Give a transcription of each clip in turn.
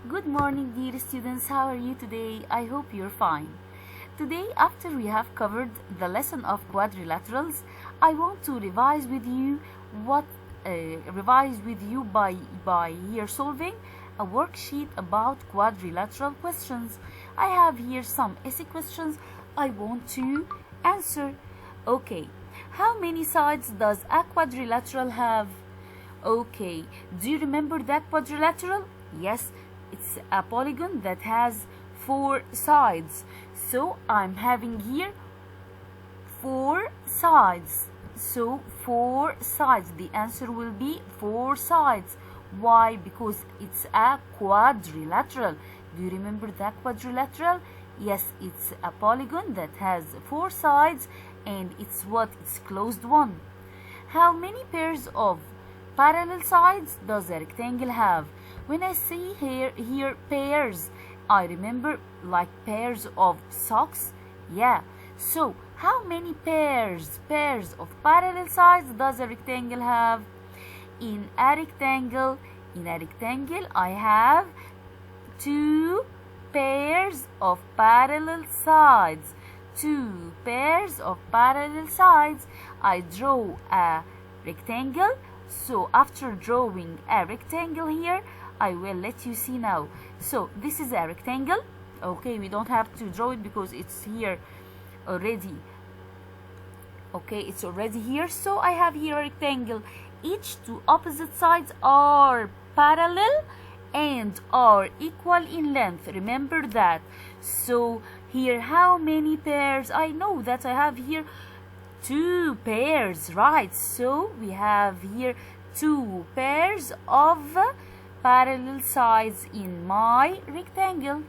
Good morning, dear students. How are you today? I hope you're fine. Today, after we have covered the lesson of quadrilaterals, I want to revise with you by here solving a worksheet about quadrilateral questions. I have here some essay questions I want to answer. Okay, how many sides does a quadrilateral have? Okay, do you remember that quadrilateral? Yes, it's a polygon that has 4 sides. So I'm having here 4 sides. So 4 sides. The answer will be 4 sides. Why? Because it's a quadrilateral. Do you remember that quadrilateral? Yes, it's a polygon that has 4 sides and it's closed one. How many pairs of parallel sides does a rectangle have? When I see here pairs, I remember like pairs of socks. Yeah. So how many pairs of parallel sides does a rectangle have? In a rectangle, I have 2 pairs of parallel sides. 2 pairs of parallel sides. I draw a rectangle. So after drawing a rectangle here, I will let you see now. So this is a rectangle. Okay, we don't have to draw it because it's here already. Okay, it's already here. So I have here a rectangle. Each 2 opposite sides are parallel and are equal in length. Remember that. So here, how many pairs? I know that I have here 2 pairs, right? So we have here 2 pairs of parallel sides in my rectangle.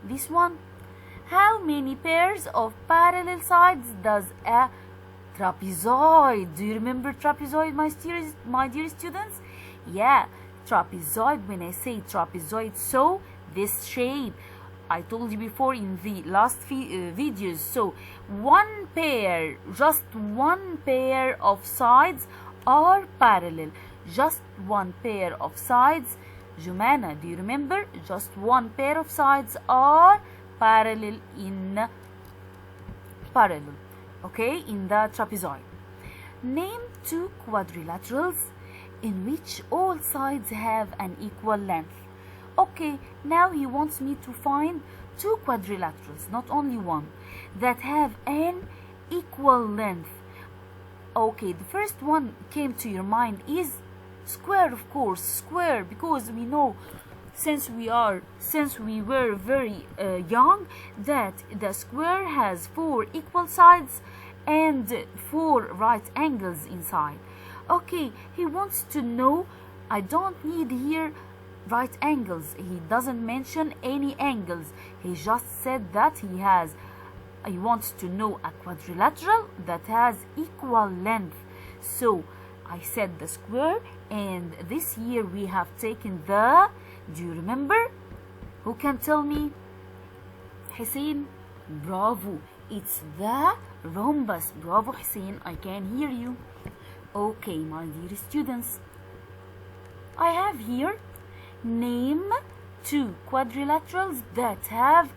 This one. How many pairs of parallel sides does a trapezoid? Do you remember trapezoid, my dear students? Yeah, trapezoid. When I say trapezoid, so this shape I told you before in the last videos. So just one pair of sides are parallel. Just one pair of sides. Jumana, do you remember? Just one pair of sides are parallel okay, in the trapezoid. Name 2 quadrilaterals in which all sides have an equal length. Okay, now he wants me to find 2 quadrilaterals, not only one, that have an equal length. Okay, the first one came to your mind is square, of course, square, because we know since we were very young that the square has 4 equal sides and 4 right angles inside. Okay, he wants to know, I don't need here right angles. He doesn't mention any angles. He just said that he wants to know a quadrilateral that has equal length. So I said the square, and this year we have taken the, do you remember? Who can tell me? Hussein? Bravo. It's the rhombus. Bravo, Hussein. I can hear you. Okay, my dear students. I have here, name 2 quadrilaterals that have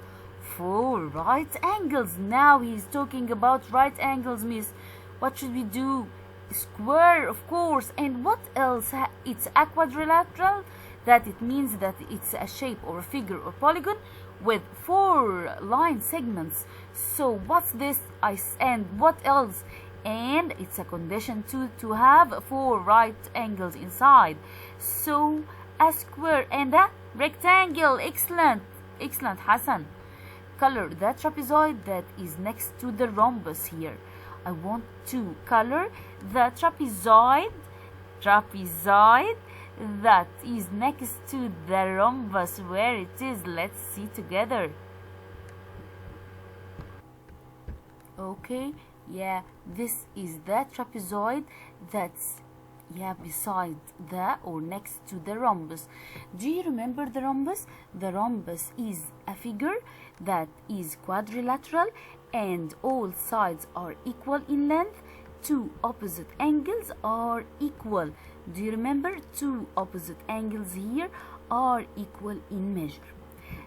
4 right angles. Now he's talking about right angles, miss. What should we do? Square, of course. And what else? It's a quadrilateral. That it means that it's a shape or a figure or polygon with 4 line segments. So what's this? And what else? And it's a condition to have 4 right angles inside. So a square and a rectangle. Excellent, Hassan. Color the trapezoid that is next to the rhombus here. I want to color the trapezoid that is next to the rhombus. Where it is, let's see together. Okay, yeah, this is the trapezoid that's beside the or next to the rhombus. Do you remember the rhombus? The rhombus is a figure that is quadrilateral and all sides are equal in length. 2 opposite angles are equal. Do you remember? 2 opposite angles here are equal in measure.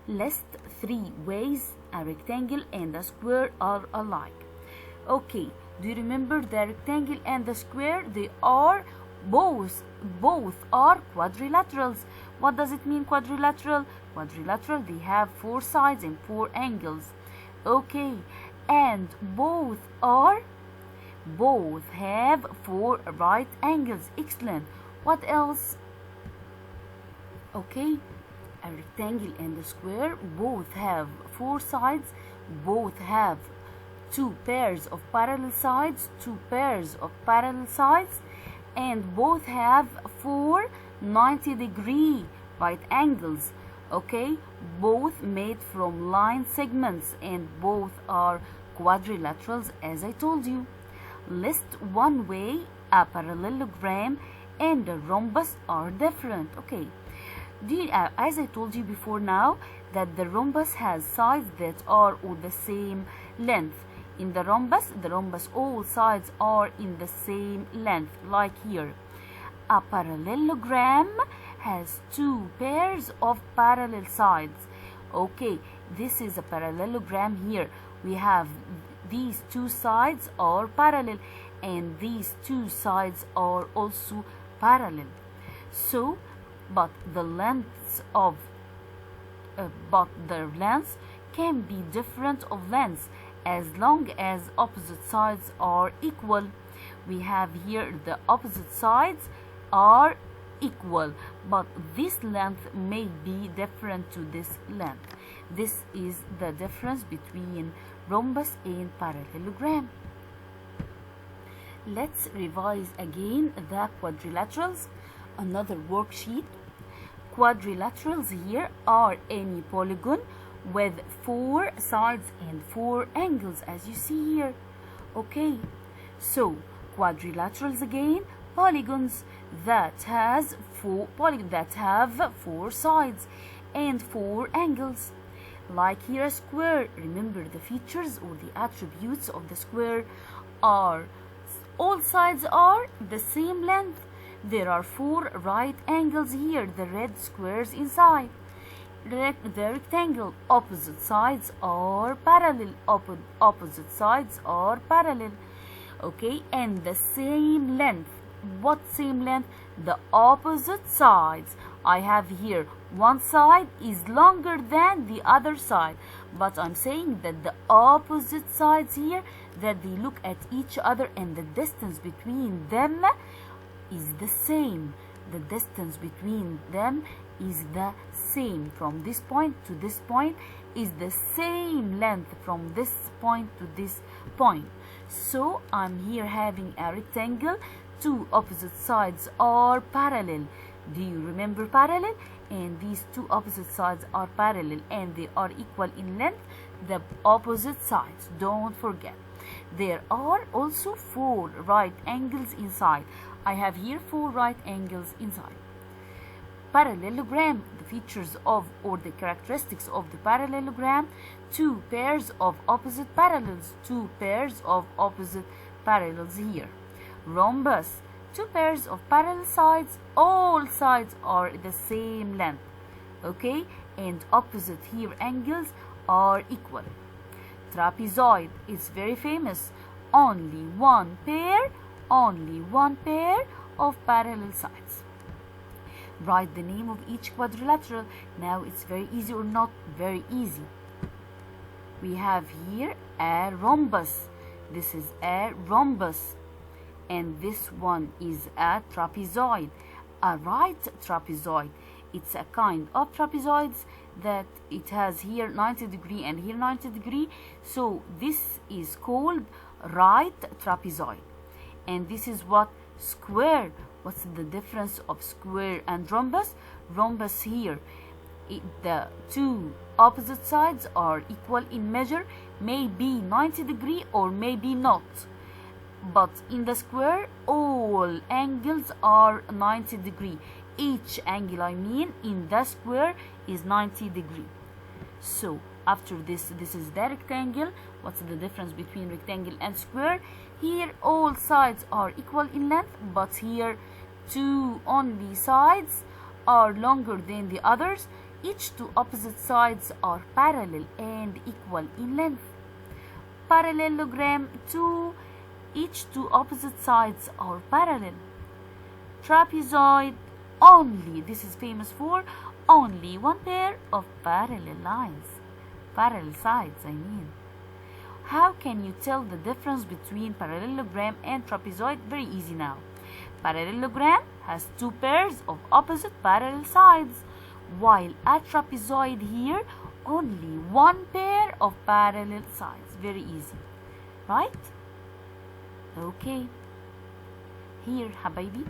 List 3 ways a rectangle and a square are alike. Okay, do you remember the rectangle and the square? They are both are quadrilaterals. What does it mean, quadrilateral? Quadrilateral, they have 4 sides and 4 angles. Okay, and both have 4 right angles. Excellent. What else? Okay, a rectangle and a square both have 4 sides, both have 2 pairs of parallel sides, and both have 4 90-degree right angles. Okay, both made from line segments, and both are quadrilaterals, as I told you. List 1 way a parallelogram and a rhombus are different. Okay, as I told you before now, that the rhombus has sides that are all the same length. In the rhombus all sides are in the same length, like here. A parallelogram has 2 pairs of parallel sides. Okay, this is a parallelogram here. We have these 2 sides are parallel, and these 2 sides are also parallel. So, but the lengths can be different of lengths as long as opposite sides are equal. We have here the opposite sides are equal, but this length may be different to this length. This is the difference between rhombus and parallelogram. Let's revise again the quadrilaterals. Another worksheet. Quadrilaterals here are any polygon with 4 sides and 4 angles, as you see here. Okay, so quadrilaterals again, polygons that have 4 sides and 4 angles. Like here a square, remember the features or the attributes of the square are all sides are the same length. There are 4 right angles here, the red squares inside. The rectangle, opposite sides are parallel. Opposite sides are parallel. Okay, and the same length. What same length? The opposite sides. I have here one side is longer than the other side, but I'm saying that the opposite sides here, that they look at each other and the distance between them is the same. The distance between them is the same. From this point to this point is the same length from this point to this point. So I'm here having a rectangle. 2 opposite sides are parallel. Do you remember parallel? And these 2 opposite sides are parallel and they are equal in length. The opposite sides, don't forget. There are also 4 right angles inside. I have here 4 right angles inside. Parallelogram, the features of or the characteristics of the parallelogram: 2 pairs of opposite parallels, 2 pairs of opposite parallels here. Rhombus, 2 pairs of parallel sides, all sides are the same length. Okay, and opposite here angles are equal. Trapezoid is very famous. Only one pair of parallel sides. Write the name of each quadrilateral. Now it's very easy or not very easy. We have here a rhombus. This is a rhombus. And this one is a trapezoid. A right trapezoid. It's a kind of trapezoids that it has here 90 degree and here 90 degree. So this is called right trapezoid. And this is what? Square. What's the difference of square and rhombus? Rhombus here, the 2 opposite sides are equal in measure, may be 90 degree or maybe not. But in the square, all angles are 90 degree. Each angle, I mean, in the square is 90 degree. So after this is the rectangle. What's the difference between rectangle and square? Here all sides are equal in length, but here 2 only sides are longer than the others. Each two opposite sides are parallel and equal in length. Parallelogram 2. Each two opposite sides are parallel. Trapezoid only, this is famous for only one pair of parallel lines. Parallel sides, I mean. How can you tell the difference between parallelogram and trapezoid? Very easy now. Parallelogram has two pairs of opposite parallel sides, while a trapezoid here only one pair of parallel sides. Very easy, right? Okay. Here, habibi.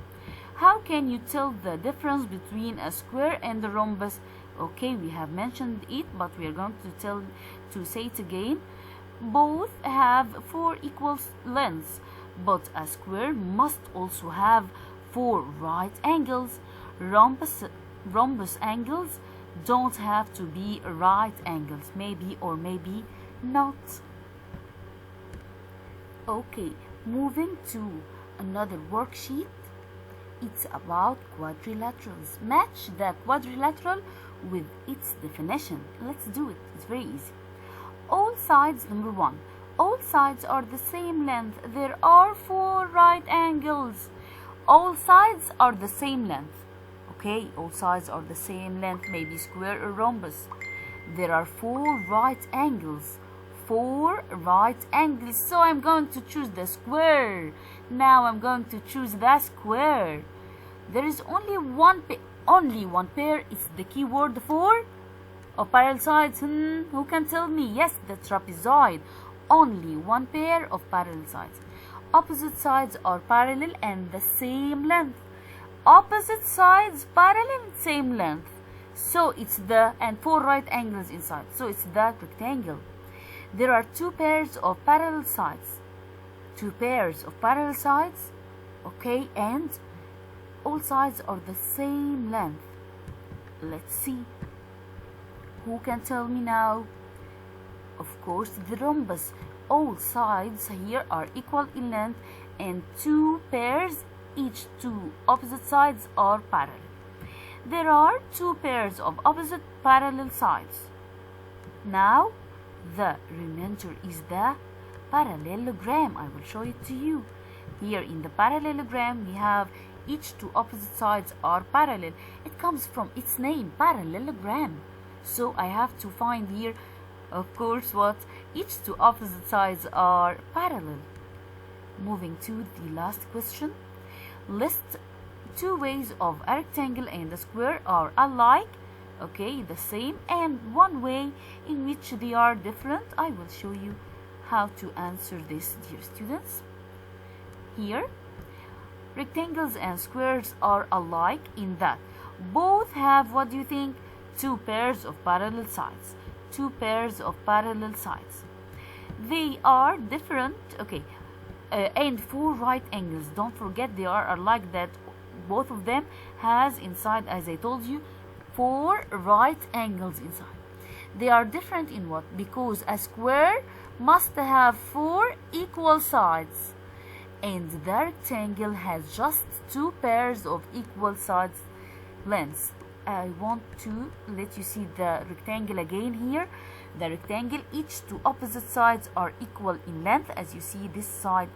How can you tell the difference between a square and a rhombus? Okay, we have mentioned it, but we are going to say it again. Both have 4 equal lengths, but a square must also have 4 right angles. Rhombus angles don't have to be right angles, maybe or maybe not. Okay, moving to another worksheet. It's about quadrilaterals. Match the quadrilateral with its definition. Let's do it. It's very easy. All sides, number 1. All sides are the same length. There are 4 right angles. All sides are the same length. Okay, all sides are the same length, maybe square or rhombus. There are 4 right angles. 4 right angles. So I'm going to choose the square. Now I'm going to choose the square. There is only one pair. It's the key word for of parallel sides. Who can tell me? Yes, the trapezoid. Only one pair of parallel sides. Opposite sides are parallel and the same length. Opposite sides parallel, same length. So it's the, and 4 right angles inside. So it's the rectangle. There are 2 pairs of parallel sides. 2 pairs of parallel sides. Okay, and all sides are the same length. Let's see. Who can tell me now? Of course, the rhombus. All sides here are equal in length and 2 pairs, each 2 opposite sides are parallel. There are 2 pairs of opposite parallel sides. Now, the remainder is the parallelogram. I will show it to you. Here in the parallelogram, we have each 2 opposite sides are parallel. It comes from its name, parallelogram. So I have to find here, of course, what each 2 opposite sides are parallel. Moving to the last question. List 2 ways of a rectangle and a square are alike, okay, the same, and 1 way in which they are different. I will show you how to answer this, dear students. Here, rectangles and squares are alike in that both have, what do you think, 2 pairs of parallel sides. 2 pairs of parallel sides. They are different, okay, and 4 right angles. Don't forget they are alike, that both of them has inside, as I told you, 4 right angles inside. They are different in what? Because a square must have 4 equal sides, and the rectangle has just 2 pairs of equal sides lengths. I want to let you see the rectangle again here. The rectangle, each 2 opposite sides are equal in length. As you see, this side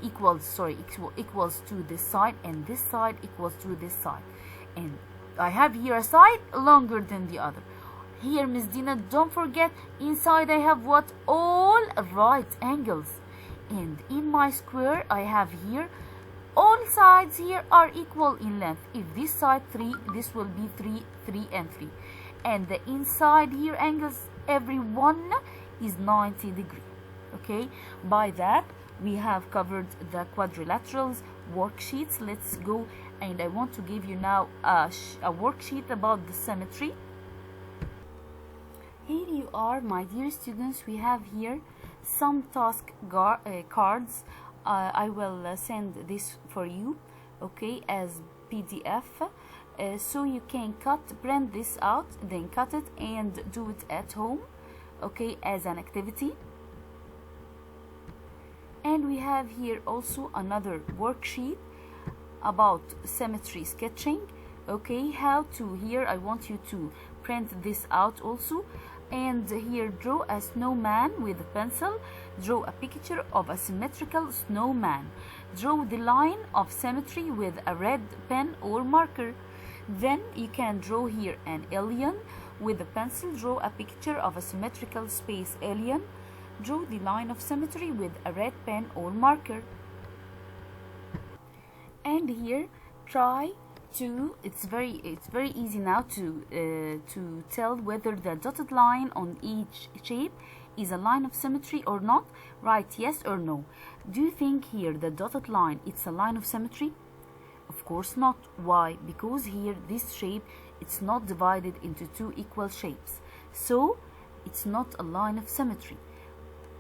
equals to this side, and this side equals to this side. And I have here a side longer than the other. Here, Miss Dina, don't forget, inside I have what? All right angles. And in my square, I have here all sides here are equal in length. If this side 3, this will be 3, 3, and 3. And the inside here angles, every one is 90 degrees. Okay, by that we have covered the quadrilaterals worksheets. Let's go, and I want to give you now a worksheet about the symmetry. Here you are, my dear students. We have here some task cards. I will send this for you, okay, as PDF, so you can print this out, then cut it and do it at home, okay, as an activity. And we have here also another worksheet. about symmetry sketching. Okay, how to, here I want you to print this out also. And here, draw a snowman with a pencil. Draw a picture of a symmetrical snowman. Draw the line of symmetry with a red pen or marker. Then you can draw here an alien with a pencil. Draw a picture of a symmetrical space alien. Draw the line of symmetry with a red pen or marker. And here, try to, it's very easy now to tell whether the dotted line on each shape is a line of symmetry or not. Write yes or no. Do you think here the dotted line, it's a line of symmetry? Of course not. Why? Because here this shape, it's not divided into two equal shapes, so it's not a line of symmetry.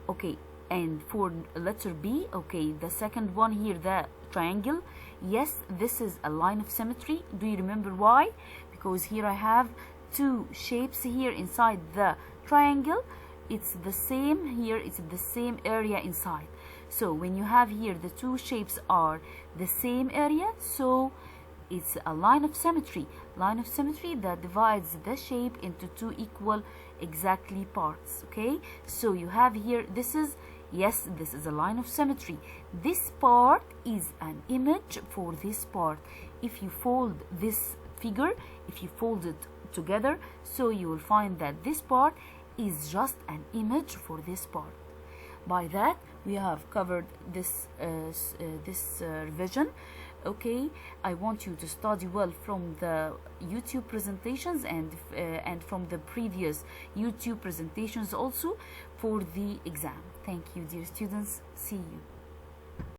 Okay, and for letter B, okay, the second one here, the triangle, yes, this is a line of symmetry. Do you remember why? Because here I have two shapes here inside the triangle. It's the same here, it's the same area inside. So when you have here the two shapes are the same area, so it's a line of symmetry. Line of symmetry that divides the shape into two equal exactly parts. Okay, so you have here, this is, yes, this is a line of symmetry. This part is an image for this part. If you fold this figure, if you fold it together, so you will find that this part is just an image for this part. By that, we have covered this revision. Okay, I want you to study well from the YouTube presentations and from the previous YouTube presentations also for the exam. Thank you, dear students. See you.